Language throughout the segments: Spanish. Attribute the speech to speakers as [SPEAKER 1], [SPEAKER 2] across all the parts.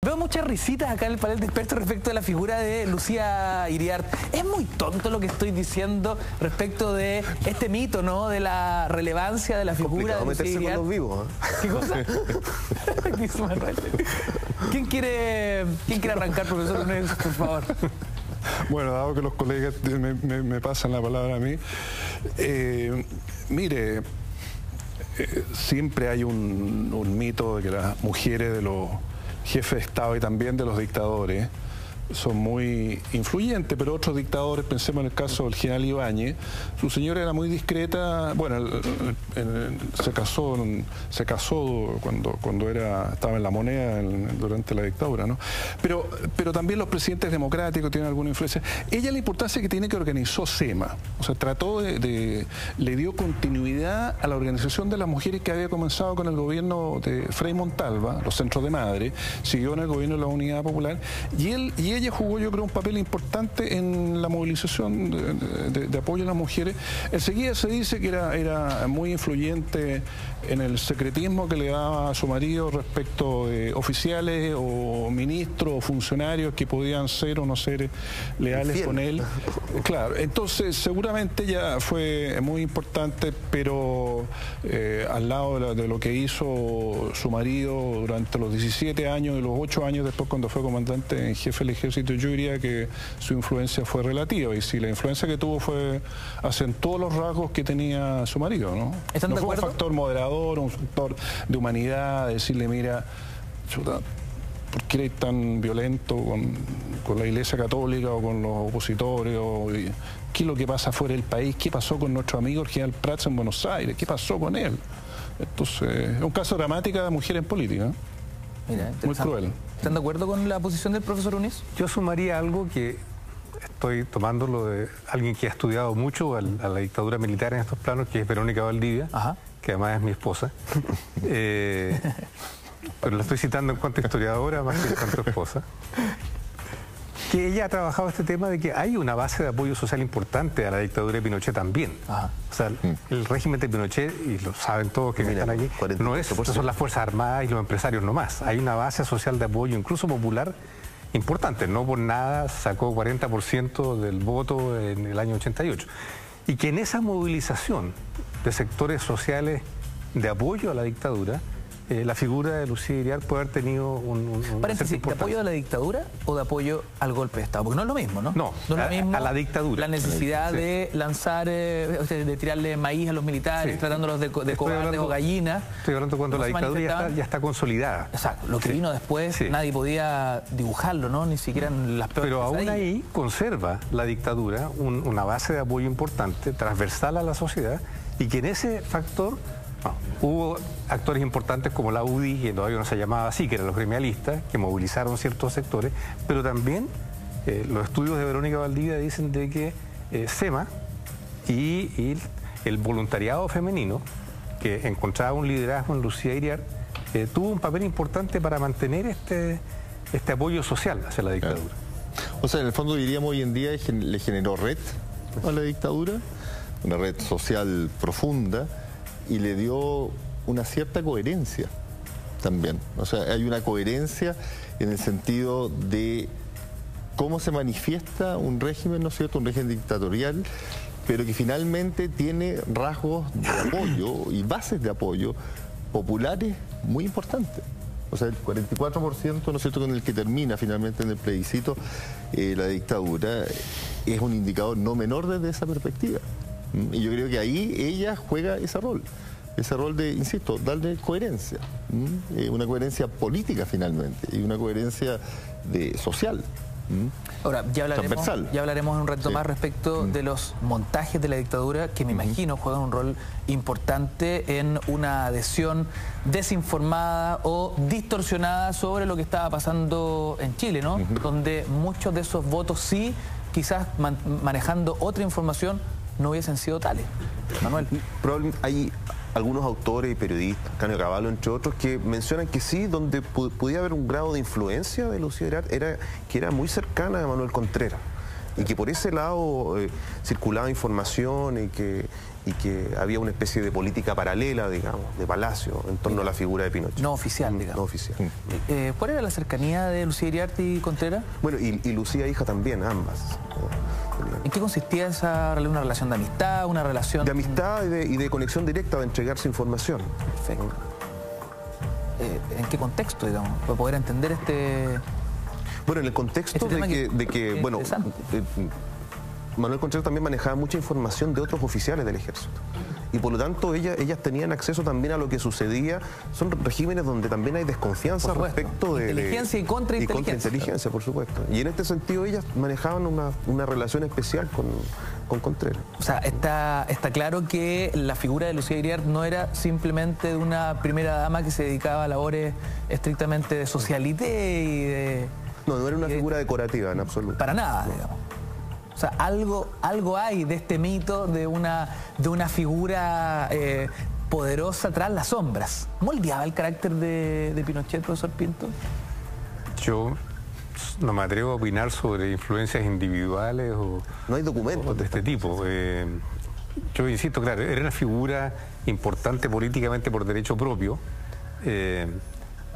[SPEAKER 1] Veo muchas risitas acá en el panel de expertos respecto de la figura de Lucía Iriart. Es muy tonto lo que estoy diciendo respecto de este mito, ¿no? De la relevancia de la figura de Lucía Iriart.
[SPEAKER 2] Con los vivos, ¿eh?
[SPEAKER 1] ¿Qué cosa? ¿Quién quiere arrancar, profesor Nunes, por favor?
[SPEAKER 3] Bueno, dado que los colegas me pasan la palabra a mí, mire, siempre hay un mito de que las mujeres de los jefes de Estado y también de los dictadores son muy influyentes, pero otros dictadores, pensemos en el caso del general Ibáñez, su señora era muy discreta, bueno, se casó cuando estaba en La Moneda durante la dictadura, ¿no? Pero también los presidentes democráticos tienen alguna influencia. Ella, la importancia que tiene, que organizó SEMA, o sea, le dio continuidad a la organización de las mujeres que había comenzado con el gobierno de Frei Montalva, los centros de madre, siguió en el gobierno de la Unidad Popular, y ella jugó, yo creo, un papel importante en la movilización de apoyo a las mujeres. Enseguida se dice que era muy influyente en el secretismo que le daba a su marido respecto de oficiales o ministros o funcionarios que podían ser o no ser leales con él. Claro, entonces seguramente ella fue muy importante, pero al lado de lo que hizo su marido durante los 17 años y los 8 años después, cuando fue comandante en jefe del ejército, yo diría que su influencia fue relativa, y si la influencia que tuvo acentuó los rasgos que tenía su marido, ¿no?
[SPEAKER 1] ¿Están de acuerdo?
[SPEAKER 3] Fue un factor moderador, un factor de humanidad, decirle, mira, chuta, ¿por qué eres tan violento con la Iglesia Católica o con los opositores? ¿Qué es lo que pasa fuera del país? ¿Qué pasó con nuestro amigo el general Prats en Buenos Aires? ¿Qué pasó con él? Entonces, es un caso dramático de mujer en política.
[SPEAKER 1] Mira,
[SPEAKER 3] muy cruel.
[SPEAKER 1] ¿Están de acuerdo con la posición del profesor Unis?
[SPEAKER 4] Yo sumaría algo que estoy tomándolo de alguien que ha estudiado mucho a la dictadura militar en estos planos, que es Verónica Valdivia, que además es mi esposa. Pero la estoy citando en cuanto historiadora más que en cuanto esposa. Que ella ha trabajado este tema de que hay una base de apoyo social importante a la dictadura de Pinochet también. O sea, el régimen de Pinochet, y lo saben todos que están aquí, no son las Fuerzas Armadas y los empresarios nomás. Hay una base social de apoyo, incluso popular, importante. No por nada sacó 40% del voto en el año 88. Y que en esa movilización de sectores sociales de apoyo a la dictadura, la figura de Lucía Iriart puede haber tenido un
[SPEAKER 1] paréntesis, ¿de apoyo a la dictadura o de apoyo al golpe de Estado? Porque no es lo mismo, ¿no?
[SPEAKER 4] No,
[SPEAKER 1] es lo mismo
[SPEAKER 4] a la dictadura.
[SPEAKER 1] La necesidad de lanzar, de tirarle maíz a los militares, tratándolos de cobardes o gallinas.
[SPEAKER 4] Estoy hablando cuando la dictadura ya está consolidada.
[SPEAKER 1] Exacto, lo que vino después nadie podía dibujarlo, ¿no? Ni siquiera en las peores.
[SPEAKER 4] Pero aún ahí conserva la dictadura una base de apoyo importante, transversal a la sociedad, y que en ese factor hubo actores importantes como la UDI, que todavía no se llamaba así, que eran los gremialistas, que movilizaron ciertos sectores, pero también los estudios de Verónica Valdivia dicen de que SEMA y el voluntariado femenino, que encontraba un liderazgo en Lucía Iriart, tuvo un papel importante para mantener este apoyo social hacia la dictadura.
[SPEAKER 2] Claro. O sea, en el fondo diríamos hoy en día le generó red a la dictadura, una red social profunda, y le dio una cierta coherencia también. O sea, hay una coherencia en el sentido de cómo se manifiesta un régimen, ¿no es cierto?, un régimen dictatorial, pero que finalmente tiene rasgos de apoyo y bases de apoyo populares muy importantes. O sea, el 44%, ¿no es cierto?, con el que termina finalmente en el plebiscito la dictadura, es un indicador no menor desde esa perspectiva. Y yo creo que ahí ella juega ese rol de, insisto, darle coherencia, una coherencia política finalmente, y una coherencia social.
[SPEAKER 1] Ahora, ya hablaremos en un rato más respecto de los montajes de la dictadura, que me imagino juegan un rol importante en una adhesión desinformada o distorsionada sobre lo que estaba pasando en Chile, ¿no? Donde muchos de esos votos sí, quizás manejando otra información, no hubiesen sido tales. Manuel.
[SPEAKER 5] Probablemente hay algunos autores y periodistas, Canio Cavallo entre otros, que mencionan que sí, donde podía haber un grado de influencia de Lucía Iriart era que era muy cercana a Manuel Contreras. y que por ese lado circulaba información y que había una especie de política paralela, digamos, de Palacio, en torno a la figura de Pinochet.
[SPEAKER 1] No oficial, digamos.
[SPEAKER 5] No oficial.
[SPEAKER 1] ¿Cuál era la cercanía de Lucía Iriarte y Contreras?
[SPEAKER 5] Bueno, y Lucía hija también, ambas.
[SPEAKER 1] ¿En qué consistía una relación de amistad, una relación...?
[SPEAKER 5] De amistad y de conexión directa, de entregarse información.
[SPEAKER 1] Perfecto. ¿En qué contexto, digamos, para poder entender este...?
[SPEAKER 5] Bueno, en el contexto de que bueno, Manuel Contreras también manejaba mucha información de otros oficiales del ejército. Y por lo tanto ellas tenían acceso también a lo que sucedía. Son regímenes donde también hay desconfianza respecto de...
[SPEAKER 1] Inteligencia y contrainteligencia.
[SPEAKER 5] Y contrainteligencia, por supuesto. Y en este sentido ellas manejaban una relación especial con Contreras.
[SPEAKER 1] O sea, está claro que la figura de Lucía Iriarte no era simplemente de una primera dama que se dedicaba a labores estrictamente de socialité y de...
[SPEAKER 5] No era una figura decorativa en absoluto.
[SPEAKER 1] Para nada, digamos. O sea, algo hay de este mito de una figura poderosa tras las sombras. ¿Moldeaba el carácter de Pinochet, profesor Pinto?
[SPEAKER 4] Yo no me atrevo a opinar sobre influencias individuales o...
[SPEAKER 5] No hay documentos
[SPEAKER 4] de este tipo. Yo insisto, claro, era una figura importante políticamente por derecho propio.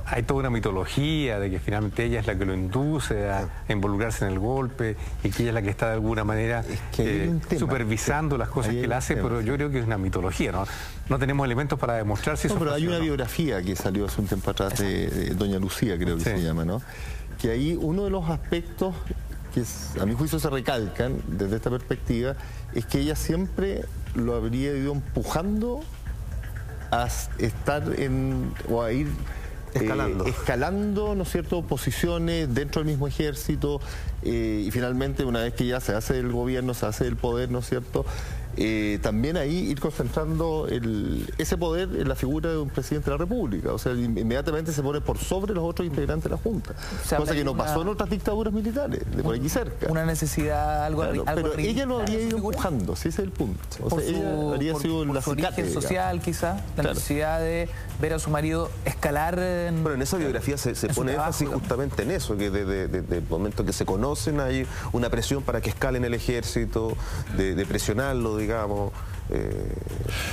[SPEAKER 4] Hay toda una mitología de que finalmente ella es la que lo induce a involucrarse en el golpe y que ella es la que está de alguna manera supervisando las cosas que él hace, pero yo creo que es una mitología, ¿no? No tenemos elementos para demostrar si eso...
[SPEAKER 2] No, pero hay una biografía que salió hace un tiempo atrás de doña Lucía, creo que se llama, ¿no? Que ahí uno de los aspectos que a mi juicio se recalcan desde esta perspectiva es que ella siempre lo habría ido empujando a estar o a ir... escalando, ¿no es cierto?, posiciones dentro del mismo ejército y finalmente una vez que ya se hace del gobierno, se hace del poder, ¿no es cierto?, también ahí ir concentrando ese poder en la figura de un presidente de la República. O sea, inmediatamente se pone por sobre los otros integrantes de la Junta. O sea, cosa que no pasó en otras dictaduras militares, de por aquí cerca.
[SPEAKER 1] Una necesidad, algo
[SPEAKER 2] pero ella lo habría ido empujando, ese es el punto. O sea, ella habría sido la
[SPEAKER 1] origen social, quizá, la necesidad de ver a su marido escalar...
[SPEAKER 5] Bueno, en esa biografía se pone énfasis justamente en eso, que desde el momento que se conocen hay una presión para que escalen el ejército, de presionarlo, digamos.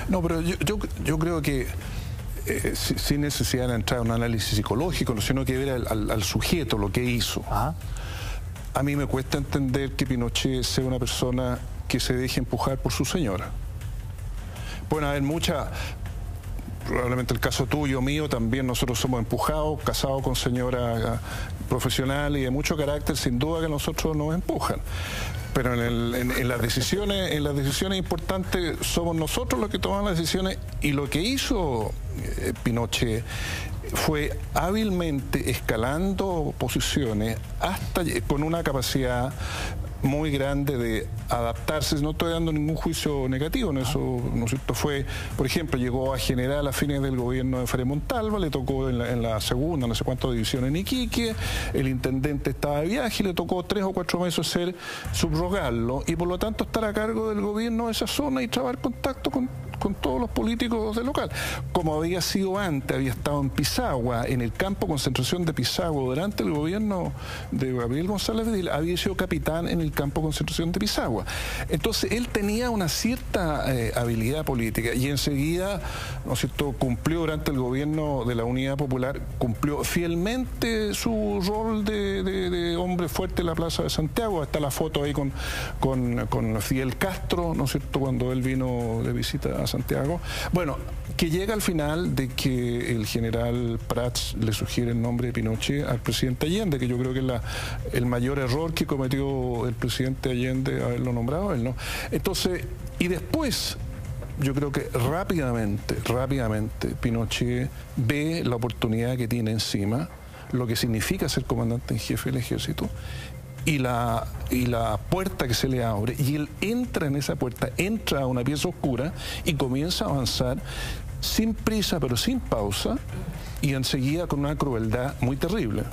[SPEAKER 3] No, pero yo creo que sin necesidad de entrar a un análisis psicológico, sino que ver al sujeto, lo que hizo. A mí me cuesta entender que Pinochet sea una persona que se deje empujar por su señora. Pueden haber muchas... Probablemente el caso tuyo, mío, también nosotros somos empujados, casados con señora profesional y de mucho carácter, sin duda que nosotros nos empujan. Pero en las decisiones importantes somos nosotros los que tomamos las decisiones, y lo que hizo Pinochet fue hábilmente escalando posiciones hasta con una capacidad muy grande de adaptarse. No estoy dando ningún juicio negativo en eso, ¿no es cierto? Fue, por ejemplo, llegó a general a fines del gobierno de Frei Montalva, le tocó en la segunda, no sé cuántas divisiones en Iquique, el intendente estaba de viaje y le tocó 3 o 4 meses subrogarlo y por lo tanto estar a cargo del gobierno de esa zona y trabar contacto con todos los políticos del local. Como había sido antes, había estado en Pisagua, en el campo de concentración de Pisagua, durante el gobierno de Gabriel González Videla, había sido capitán en el campo de concentración de Pisagua. Entonces, él tenía una cierta habilidad política y enseguida, ¿no es cierto?, cumplió durante el gobierno de la Unidad Popular, cumplió fielmente su rol de hombre fuerte en la Plaza de Santiago. Está la foto ahí con Fidel Castro, ¿no es cierto?, cuando él vino de visita a Santiago. Bueno, que llega al final de que el general Prats le sugiere el nombre de Pinochet al presidente Allende, que yo creo que es el mayor error que cometió el presidente Allende haberlo nombrado él, ¿no? Entonces, y después yo creo que rápidamente Pinochet ve la oportunidad que tiene encima, lo que significa ser comandante en jefe del ejército, y la puerta que se le abre, y él entra en esa puerta, entra a una pieza oscura y comienza a avanzar sin prisa pero sin pausa, y enseguida con una crueldad muy terrible.